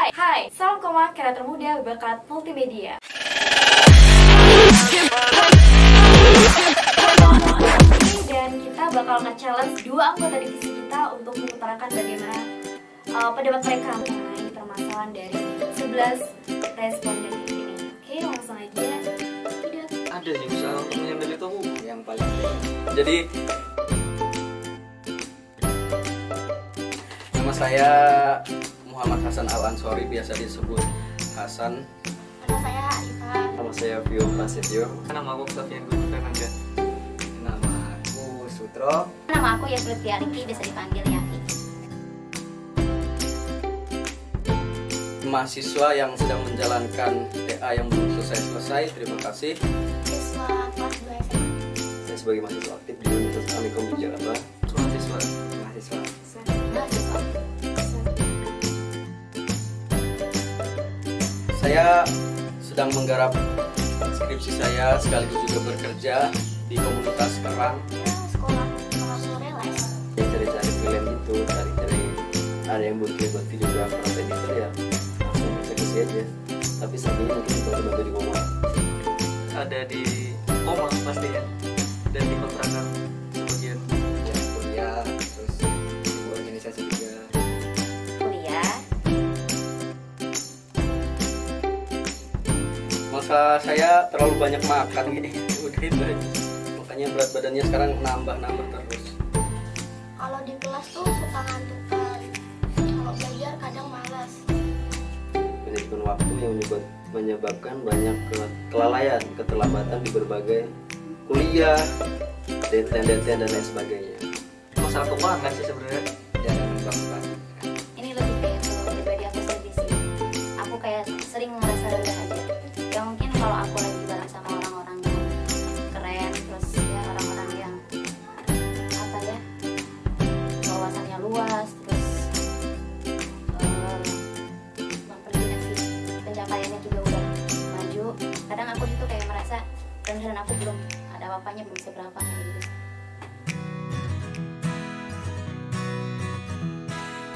Hai, salam koma kreator muda bakat multimedia. Dan kita bakal nge-challenge dua anggota divisi kita untuk mengutarakan bagaimana pendapat mereka mengenai permasalahan dari 11 responden ini. Oke, langsung aja. Ada sih usaha untuk mengambil itu aku yang paling. Jadi nama saya Muhammad Hasan Al-Ansori, biasa disebut Hasan. Nama saya Arifah. Nama saya Vio Prasetyo. Nama aku Sofian Gunung Fernanda. Nama aku Sutro. Nama aku Yasmin Fiariki, bisa dipanggil Yafi. Mahasiswa yang sedang menjalankan TA yang belum selesai. Terima kasih. Siswa kelas 2 SMA. Saya sebagai mahasiswa aktif di Universitas Amikom di Jakarta. Mahasiswa. Mahasiswa. Saya sedang menggarap skripsi saya sekaligus juga bekerja di komunitas Kerang. Ya, sekolah sore lah ya. Cari-cari film itu, cari-cari ada yang buat videografer atau editor ya langsung eksekusi aja. Tapi sampingnya mungkin bantu di rumah. Ada di Koma pasti ya, dan di kontrakan sebagian. Ya, kuliah, terus di organisasi juga. Kuliah. Masa saya terlalu banyak makan gini, udah itu aja. Makanya berat badannya sekarang nambah terus. Kalau di kelas tuh suka ngantukan. Kalau belajar kadang malas. Manajemen waktu yang menyebabkan banyak kelalaian, keterlambatan di berbagai kuliah, deadline dan lain sebagainya. Masalah keuangan sih sebenarnya. Jangan bahas. Ini lebih kayak kalau pribadi aku sendiri sih. Aku kayak sering ngerasa rendah aja. Ya mungkin kalau aku lagi bareng sama orang-orang yang keren, terus ya orang-orang yang apa ya, wawasannya luas, terus memperlihatkan pencapaiannya juga udah maju. Kadang aku itu kayak merasa dan aku belum ada apa-apanya, belum seberapa kayak gitu.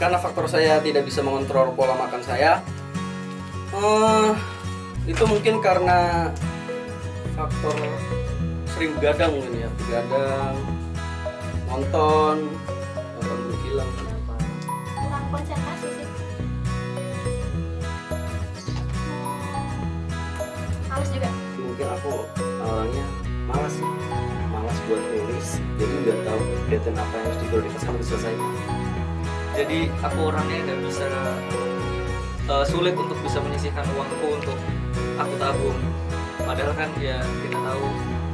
Karena faktor saya tidak bisa mengontrol pola makan saya, itu mungkin karena faktor sering begadang mungkin ya, begadang, nonton dulu film. Kurang konsentrasi sih. Males juga. Mungkin aku orangnya malas sih, malas buat nulis, jadi nggak tahu deadline apa yang harus diprioritaskan untuk diselesaikan. Jadi aku orangnya nggak bisa sulit untuk bisa menyisihkan uangku untuk aku tabung. Padahal kan ya kita tahu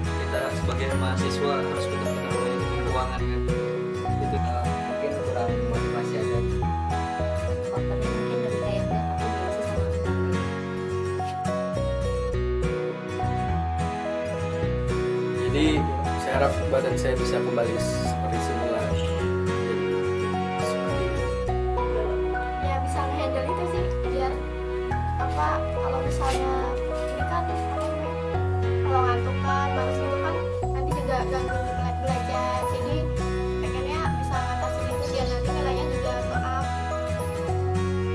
kita sebagai mahasiswa harus benar-benar manajemen keuangan kan. Itu mungkin kurang motivasi aja. Faktornya mungkin lebih kayak nggak komunikasi sama teman. Jadi saya harap badan saya bisa kembali seperti semula. Ya bisa handle itu sih, biar apa kalau misalnya ini kan kalau ngantuk kan males gitu kan nanti juga ganggu belajar, jadi pengennya bisa ngatasin itu biar nanti nilainya juga up.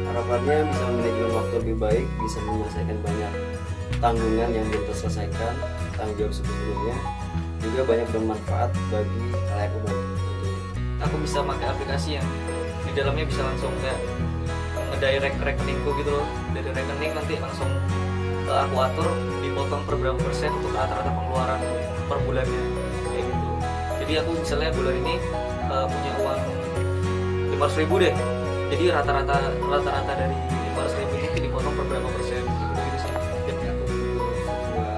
Harapannya bisa manajemen waktu lebih baik, bisa menyelesaikan banyak tanggungan yang belum terselesaikan, tanggung jawab sebelumnya, juga banyak bermanfaat bagi halayak umum. Aku bisa pakai aplikasi yang di dalamnya bisa langsung kayak ngedirect rekeningku gitu loh. Dari rekening nanti langsung aku atur dipotong per berapa persen untuk rata-rata pengeluaran per bulannya kayak gitu. Jadi aku misalnya bulan ini punya uang 500.000 deh. Jadi rata-rata dari 500.000 itu dipotong per berapa persen gitu sih. Jadi aku butuh sebuah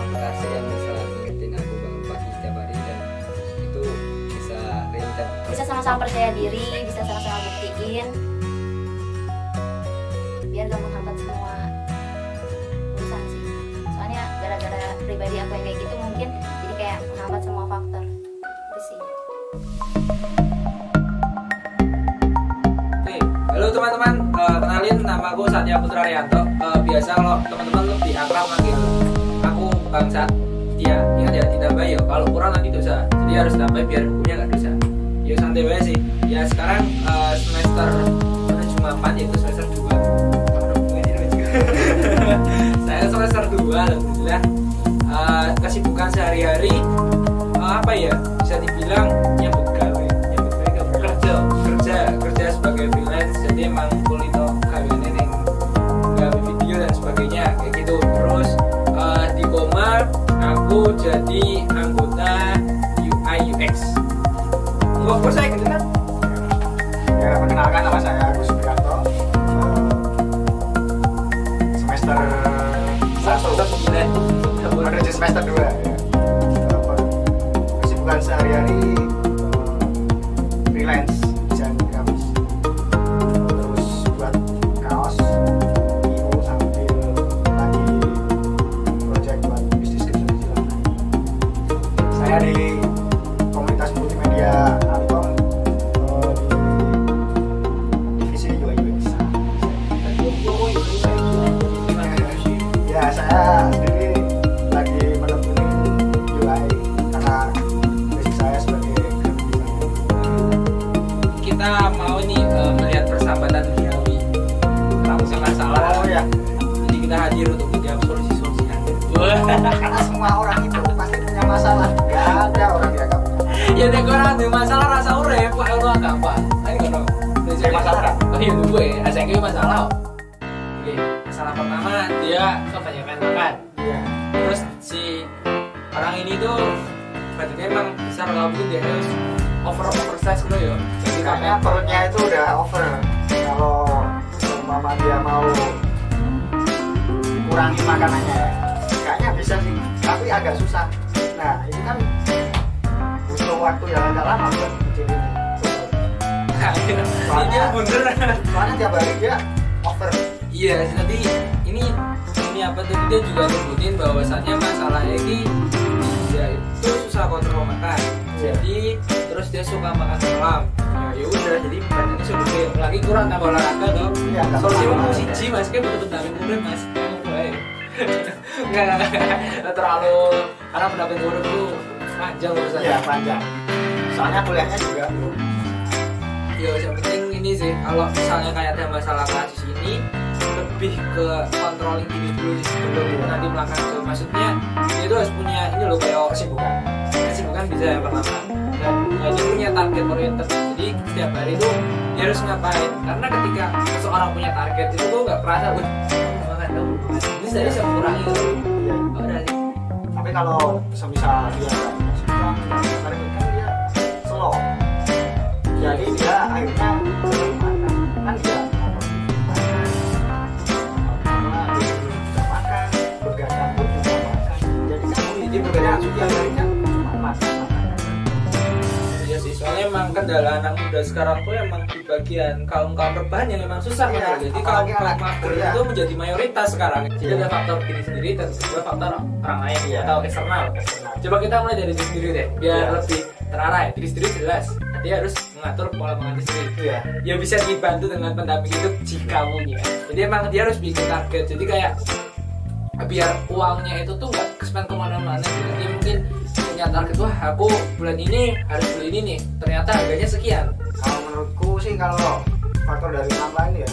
aplikasi yang bisa ngingetin aku bangun pagi setiap hari, dan itu bisa real-time. Bisa sama-sama percaya diri, bisa sama-sama buktiin biar gak menghambat semua urusan sih. Soalnya gara-gara pribadi aku yang kayak gitu mungkin jadi kayak menghambat semua faktor itu sih. Halo teman-teman, kenalin nama aku Satya Putra Rianto. Biasa kalau teman-teman lebih akrab manggil aku Bangsat. Ya, ingat ya, tidak baik ya. Kalau kurang nanti dosa. Jadi harus tambah biar hukumnya nggak dosa. Ya santai aja sih. Ya sekarang semester cuma 4 yaitu semester 2. Saya semester 2 alhamdulillah. Kesibukan sehari-hari apa ya, bisa dibilang nyambut gawe kerja sebagai freelance. Jadi emang kulino gaweane ning gawe video dan sebagainya kayak gitu. Terus di Komar aku jadi anggota UI UX. Enggak saya kedengar. Ya, perkenalkan nama saya Agus Supriyanto. Semester 1 menuju semester 2 ya. Kesibukan sehari-hari freelance desain grafis. Terus buat kaos, IO sambil lagi project buat bisnis kecil-kecilan. Saya di komunitas multimedia Anton di divisi UI UX. Ya, saya sendiri lagi menekuni UI karena basic saya sebagai graphic designer. Kita mau nih melihat persahabatan duniawi. Kamu sangat salah. Oh ya, Jadi kita hadir untuk menjawab solusi-solusi Anda. karena semua orang itu pasti punya masalah. Gak ada orang yang gak punya. Ya nek ora ada masalah rasa urip, kok ora gampang. Ayo ngono. Saya masalah kan? Oh iya gue, asal gue masalah. Oke, masalah pertama dia kebanyakan makan. Iya. Terus si orang ini tuh badannya emang besar, kalau mungkin dia harus oversize gitu ya. Jadi Karena perutnya itu udah over. Kalau umpama dia mau kurangi makanannya, kayaknya bisa sih, tapi agak susah. Nah, ini kan butuh waktu yang agak lama buat kecilin. dia bener. Soalnya tiap hari dia over. Iya, nanti ini apa tadi dia juga nyebutin bahwasannya masalahnya ini dia itu susah kontrol makan. Jadi terus dia suka makan malam. Ya udah, jadi badannya sudah gede. Lagi kurang tambah olahraga dong. Iya, nggak Solusi apa-apa. mau siji mas, kayak betul-betul tapi murid mas. Nggak terlalu, karena pendamping murid tuh panjang urusannya. Iya, panjang. Soalnya kuliahnya juga belum. Ya yang penting ini sih, kalau misalnya kayak ada masalah kasus ini lebih ke controlling diri dulu sih sebelum nanti melangkah ke, maksudnya dia itu harus punya ini loh kayak kesibukan bisa yang pertama, dan dia punya target oriented. Jadi setiap hari itu dia harus ngapain, karena ketika seseorang punya target itu tuh nggak kerasa gue makan ini saya bisa mengurangi itu. Iya. Udah sih. Tapi kalau semisal dia nggak suka, kan dia slow. Jadi dia akhirnya sering makan. Kan dia makan, begadang pun juga makan. Jadi kan Jadi begadang juga. kan makan. Iya sih, soalnya emang kendala anak muda sekarang tuh emang di bagian kaum rebahan yang memang susah Iya, kan. Jadi apalagi kaum anak mager kuliah. itu menjadi mayoritas sekarang. Jadi Iya. ada faktor diri sendiri dan kedua faktor orang lain Iya. atau eksternal. Coba kita mulai dari diri sendiri deh, biar Iya. lebih terarai. Diri sendiri jelas, dia harus mengatur pola makan diri sendiri. Iya. Ya bisa dibantu dengan pendamping hidup jika punya. Jadi emang dia harus bikin target. Jadi kayak biar uangnya itu tuh nggak spend kemana-mana. Jadi mungkin punya target, wah aku bulan ini harus beli ini nih, ternyata harganya sekian. Kalau menurutku sih kalau faktor dari orang lain ya,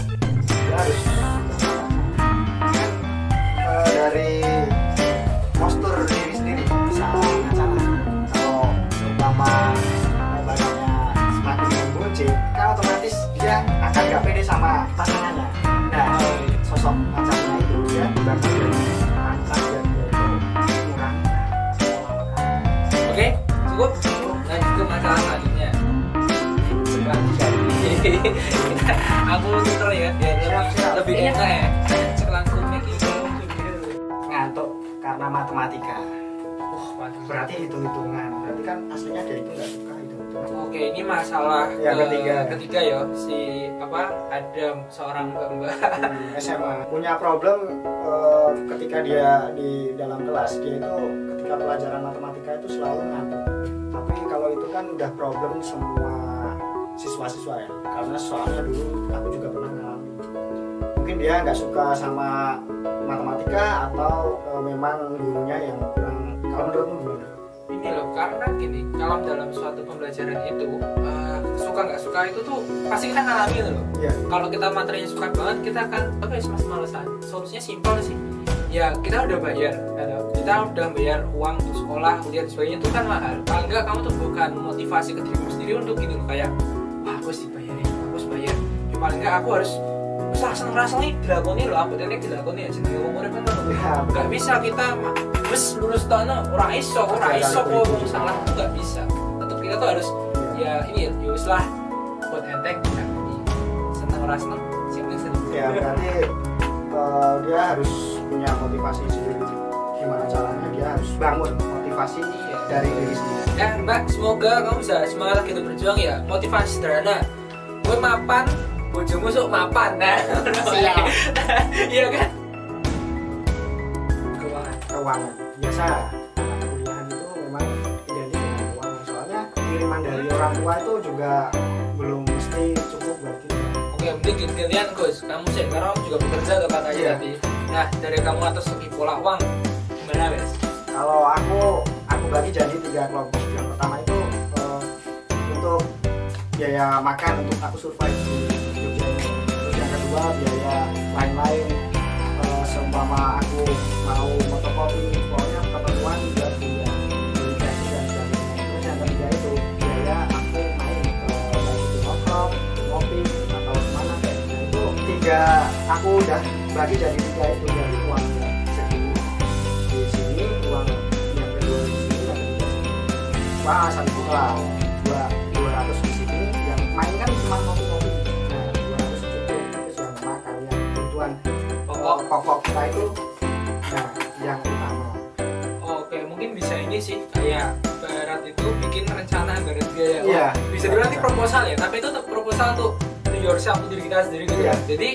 dia harus dari postur diri sendiri bisa ngacara. Kalau umpama badannya semakin membuncit, kan otomatis dia akan gak pede sama pasangannya. Nah, sosok macamnya itu dia bakal jadi angkat dan dia itu kurang pola makan. Oke, cukup. Lanjut ke masalah selanjutnya. Aku tuker ya, biar lebih Iya. enak ya. Celangkungnya gitu. Ngantuk karena matematika. Waduh. Berarti hitung-hitungan. Berarti kan aslinya dia itu nggak suka hitung-hitungan. Oke, ini masalah Yang ketiga ya, si apa ada seorang mbak. SMA punya problem ketika dia di dalam kelas, dia itu ketika pelajaran matematika itu selalu ngantuk. Tapi kalau itu kan udah problem semua siswa-siswa ya, karena soalnya dulu aku juga pernah ngalamin. Mungkin dia nggak suka sama matematika atau memang gurunya yang kurang. Kalau menurutmu gimana? ini loh, karena gini, kalau dalam suatu pembelajaran itu suka nggak suka itu tuh pasti kita ngalamin loh. Iya. Kalau kita materinya suka banget, kita akan mas malesan. Solusinya simpel sih. Ya kita udah bayar, kita udah bayar uang untuk sekolah, kuliah dan sebagainya itu kan mahal. Paling nggak kamu tuh bukan motivasi ke dirimu sendiri untuk gini loh, kayak wah aku harus dibayarin, aku harus bayar. Ya paling nggak aku harus seneng rasanya dilakoni loh, aku tadi dilakoni ya jadi umurnya kan nggak bisa kita bes lulus tanah orang iso kok salah itu nggak bisa. Tetap kita tuh harus ya ini ya lah buat enteng dilakoni, seneng rasanya seneng. Ya berarti dia harus punya motivasi sendiri. Gimana caranya dia harus bangun motivasi dari diri sendiri. Mbak, semoga kamu bisa semangat gitu berjuang ya. Motivasi sederhana, gue mapan, bojomu sok mapan. Nah, Siap. iya kan? Keuangan biasa anak kuliah itu memang identik dengan uang, soalnya kiriman dari orang tua itu juga belum mesti cukup buat kita. Oke, mending gantian Gus. Kamu sih, karena kamu juga bekerja tuh katanya Iya. tadi. Nah, dari kamu atas segi pola uang, gimana Wes? Kalau aku bagi jadi 3 kelompok. Yang pertama itu untuk biaya makan untuk aku survive di Jogja ini. Terus yang kedua biaya lain-lain, seumpama aku mau fotokopi, pokoknya keperluan juga beli gaji dan sebagainya. Terus yang ketiga itu biaya aku main baik itu nongkrong, ngopi atau kemana kayak gitu. Itu 3 aku udah bagi jadi 3 itu dari uang yang segini di sini, uang yang kedua di sini, yang ketiga sini. Wah, 1 juta, 200 di sini, yang main kan cuma ngopi-ngopi. Nah, 200 cukup, terus yang makan, yang kebutuhan pokok kita itu, nah yang utama. Oke, mungkin bisa ini sih kayak Barat itu bikin rencana Barat gaya. Iya. Bisa dulu nanti proposal ya, tapi itu proposal tuh to yourself, untuk diri kita sendiri gitu. Iya. Jadi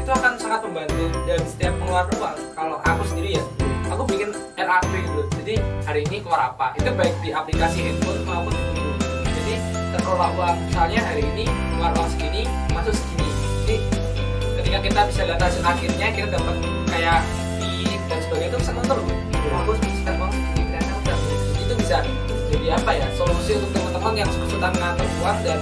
itu akan sangat membantu dan setiap pengeluaran uang. Kalau aku sendiri ya, aku bikin RAP gitu. Jadi hari ini keluar apa? Itu baik di aplikasi handphone maupun di buku. Jadi terkelola uang. Misalnya hari ini keluar uang segini, masuk segini. Jadi ketika kita bisa lihat hasil akhirnya, kita dapat kayak fee dan sebagainya, itu seneng terus. Bagus, bisa uang segini, ternyata udah itu bisa jadi apa ya, solusi untuk teman-teman yang kesulitan ngatur uang, dan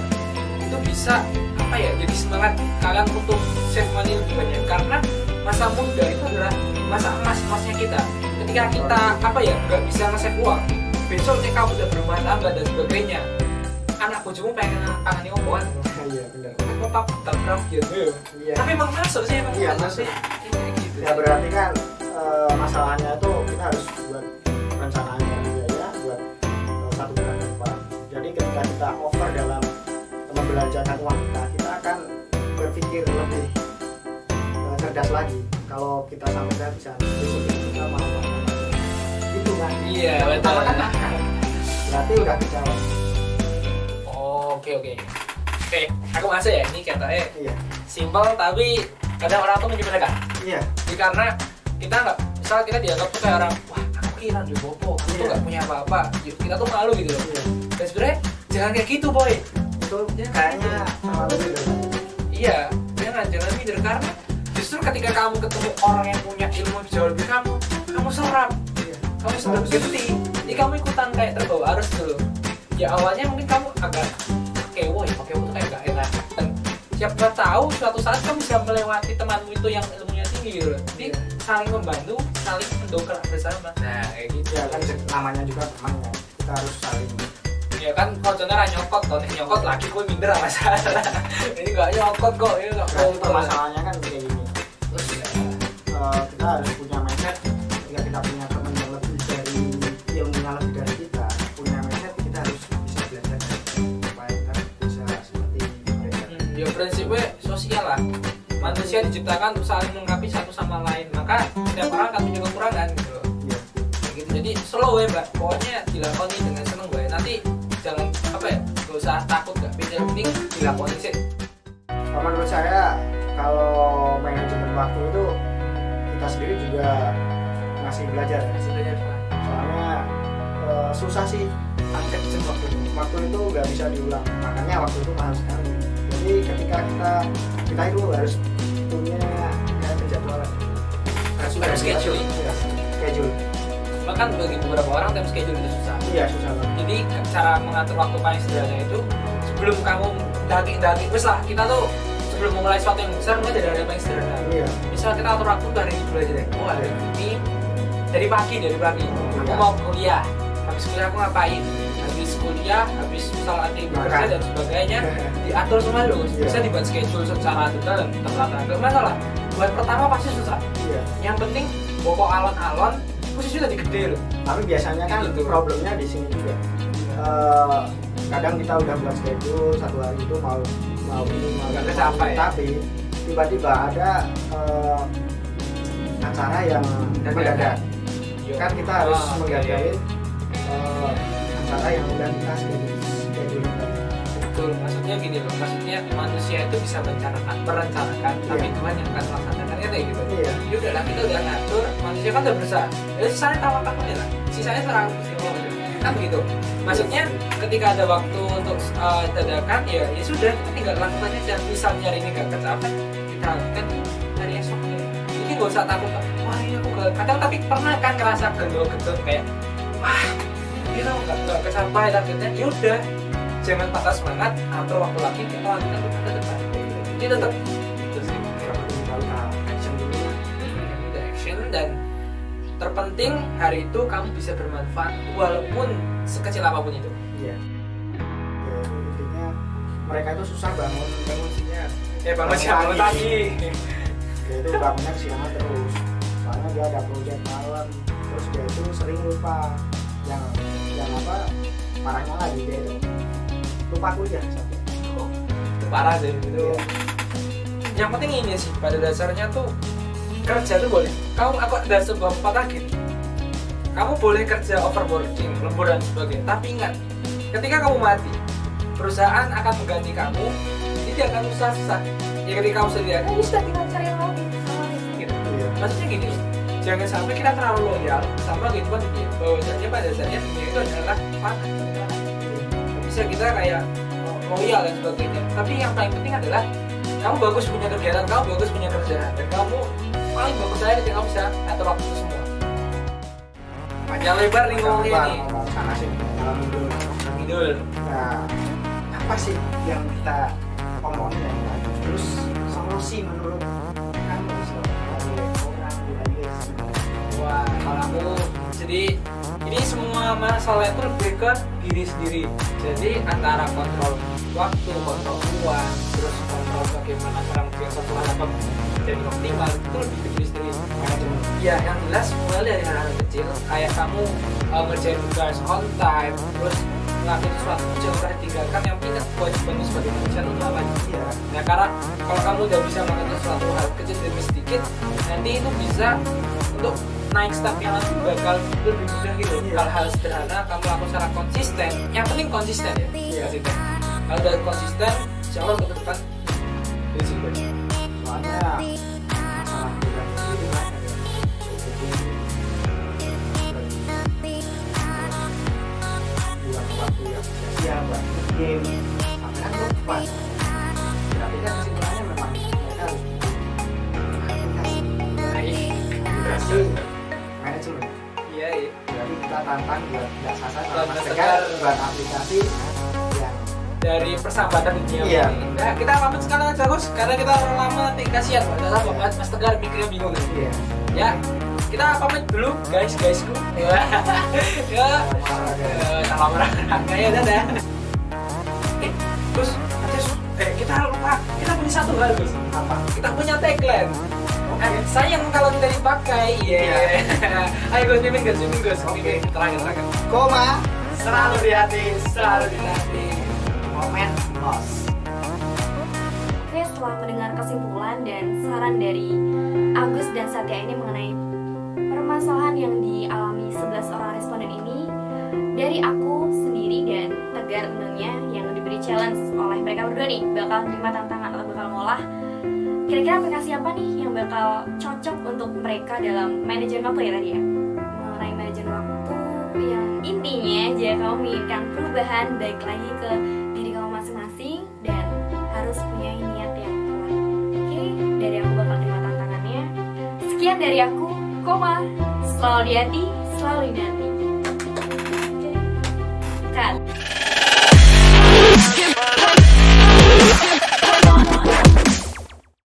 itu bisa apa ya, jadi semangat kalian untuk save money lebih banyak. Karena masa muda itu adalah masa emasnya kita. Ketika kita apa ya nggak bisa nge-save uang, besoknya kamu udah berumah tangga dan sebagainya, anak bojomu pengen pangani omongan, Iya benar. aku tak gitu. Iya. Tapi emang masuk sih, emang Iya, masuk sih. Kayak gitu. Ya berarti kan masalahnya itu kita harus buat perencanaan biaya buat 1 bulan ke depan. Jadi ketika kita over dalam membelanjakan uang kita akan berpikir lebih cerdas lagi. Kalau kita sampai bisa besok kita mau apa itu kan. Iya, Yang betul. utama kan makan. Berarti udah kejawab. Oke, aku masuk ya, ini katanya Iya. simpel tapi kadang orang tuh menyepelekan. Iya. Jadi karena kita nggak, misal kita dianggap tuh kayak orang, wah aku kira di bobo, aku tuh Iya. nggak punya apa-apa, kita tuh malu gitu loh. Iya. Dan sebenarnya jangan kayak gitu boy. Itu Ya, kayaknya sama lebih dari Iya, jangan minder, karena justru ketika kamu ketemu orang yang punya ilmu jauh lebih kamu serap, iya. kamu serap genti, jadi kamu ikutan kayak terbawa arus dulu. Ya awalnya mungkin kamu agak kewo ya, pakai tuh kayak gak enak. Dan siapa tahu suatu saat kamu bisa melewati temanmu itu yang ilmunya tinggi gitu loh. Jadi saling membantu, saling mendongkrak bersama. Nah kayak gitu. Ya kan namanya juga teman ya. Kita harus saling. Ya kan kalau contohnya nyokot, kalau nyokot lagi gue minder sama masalah. Ini gak nyokot kok, ini gak Berarti mau. permasalahannya kan kayak gini. Terus ya, Kita harus punya mindset ketika kita punya teman yang lebih dari ilmunya lebih dari kita, punya mindset kita harus bisa belajar supaya kita bisa seperti mereka. ya prinsipnya sosial lah. Manusia diciptakan untuk saling melengkapi satu sama lain. Maka setiap orang akan punya kekurangan gitu loh. Iya. Kayak gitu. Jadi slow ya mbak. Pokoknya dilakoni dengan seneng gue. Nanti jangan apa ya, gak usah takut gak pindah, mending dilakoni sih. Kalau menurut saya kalau manajemen waktu itu kita sendiri juga masih belajar. Masih belajar Pak. Soalnya susah sih angkat waktu itu. Waktu itu nggak bisa diulang. Makanya waktu itu mahal sekali. Jadi ketika kita itu harus punya kayak penjadwalan. Harus schedule. Ya, schedule. bahkan bagi beberapa orang time schedule itu susah. Iya, susah banget. Jadi cara mengatur waktu paling sederhana itu sebelum kamu daki wes lah, kita tuh sebelum memulai sesuatu yang besar mulai dari hal yang paling sederhana. Iya. Misal kita atur waktu dari dulu aja deh. Oh, hari ini dari pagi aku mau kuliah. Habis kuliah aku ngapain? Habis kuliah, habis misal nanti bekerja dan sebagainya diatur semua dulu. Bisa dibuat schedule secara detail dan tertata. Gak masalah. Buat pertama pasti susah. Iya. Yang penting pokok alon-alon posisinya tadi gede loh. Tapi biasanya kan Gitu. problemnya di sini juga. Kadang kita udah buat schedule satu hari itu mau ini mau Nggak itu, kecapai. tapi tiba-tiba ada acara yang mendadak. Kan kita harus menggagalin acara yang udah kita schedule. Betul, maksudnya gini loh, maksudnya manusia itu bisa merencanakan, tapi Tuhan yang akan melaksanakan kayak gitu. Iya. Ya udahlah, kita udah ngatur, manusia kan udah berusaha. Ya sisanya tawakal aja lah, sisanya serang kan begitu. Maksudnya ketika ada waktu untuk dadakan, ya sudah, kita tinggal lakukan aja. Misal nyari ini gak kecapai, kita lakukan hari esoknya. Jadi nggak usah takut, wah ini aku gak kadang, tapi pernah kan ngerasa gendut kayak, wah kita nggak kecapai targetnya. Ya udah, jangan patah semangat, atur waktu lagi, kita lanjutkan ke depan. Jadi tetap itu sih. Action dulu. Action, dan terpenting hari itu kamu bisa bermanfaat walaupun sekecil apapun itu. Iya. Ya, intinya mereka itu susah bangun siang. Bangun pagi. Dia itu bangunnya siang terus. Soalnya dia ada proyek malam. Terus dia itu sering lupa. Yang apa? Parahnya lagi dia itu lupa kuliah sampai. Itu parah sih itu. Yang penting ini sih, pada dasarnya tuh kerja tuh boleh. Aku ada sebuah pepatah gini. Kamu boleh kerja overworking, lembur dan sebagainya. Tapi ingat, ketika kamu mati, perusahaan akan mengganti kamu. Jadi akan susah-susah. Ya ketika kamu sendiri, ya sudah tinggal cari yang lain. Gitu. Iya. Maksudnya gini, jangan sampai kita terlalu loyal sama kehidupan dunia. Bahwasanya pada dasarnya dunia itu adalah panah. Bisa kita kayak loyal dan sebagainya. Tapi yang paling penting adalah kamu bagus punya kegiatan, kamu bagus punya kerjaan, dan kamu paling bagus aja ketika kamu bisa atur waktu itu semua. Panjang lebar nih ngomongnya nih. Ngomong sana sini, malam minggu. Idul. Nah, apa sih yang kita omongin ya? Terus solusi menurut kamu sebagai orang jurnalis? Wah, kalau aku jadi ini semua masalah itu lebih ke diri sendiri. Jadi antara kontrol waktu, kontrol uang, terus kontrol bagaimana cara membuat satu hal apa jadi optimal, itu lebih ke diri sendiri. Ya, yang jelas mulai dari hal-hal kecil, kayak kamu ngerjain tugas on time, terus ngelakuin sesuatu jangan pernah tinggalkan. Yang ingat kewajibanmu sebagai manusia itu apa aja. Nah, karena kalau kamu udah bisa melakukan suatu hal kecil demi sedikit, nanti itu bisa untuk naik step yang nanti bakal lebih mudah gitu. Hal-hal sederhana kamu lakukan secara konsisten. Yang penting konsisten ya. Konsisten. Kalau udah konsisten, insya Allah untuk ke depan jadi super. Soalnya masalah jurnalis itu kan buang waktu yang sia-sia buat game sampai kan lupa. Tapi kan kesimpulannya memang mereka harus aplikasi manajemen. Iya, iya. Jadi kita tantang buat nggak sasar Buat sama Mas Tegar Tegar. buat aplikasi yang Dari persahabatan dunia. Iya. Nah, kita pamit sekarang aja Gus, karena kita terlalu lama nanti kasihan. Padahal Bapak Mas Tegar mikirnya bingung. iya. Ya, kita pamit dulu guysku. Ya. Salam olahraga ya, dadah. Gus, kita lupa, kita punya satu hal Gus. Apa? Kita punya tagline. Sayang kalau tidak dipakai. Iya. Ayo Gus, mimin Gus. Oke, terakhir. Koma Selalu di hati, selalu di hati. momen loss. Oke, setelah mendengar kesimpulan dan saran dari Agus dan Satya ini mengenai permasalahan yang dialami 11 orang responden ini, dari aku sendiri dan Tegar tentunya yang diberi challenge oleh mereka berdua nih, bakal terima tantangan atau bakal ngolah kira-kira aplikasi apa nih yang bakal cocok untuk mereka dalam manajemen waktu ya tadi ya. Mengenai manajemen waktu yang intinya jika kamu menginginkan perubahan, baik lagi ke diri kamu masing-masing dan harus punya niat yang kuat. Oke, dari aku bakal terima tantangannya. Sekian dari aku, selalu di hati, sekali nanti.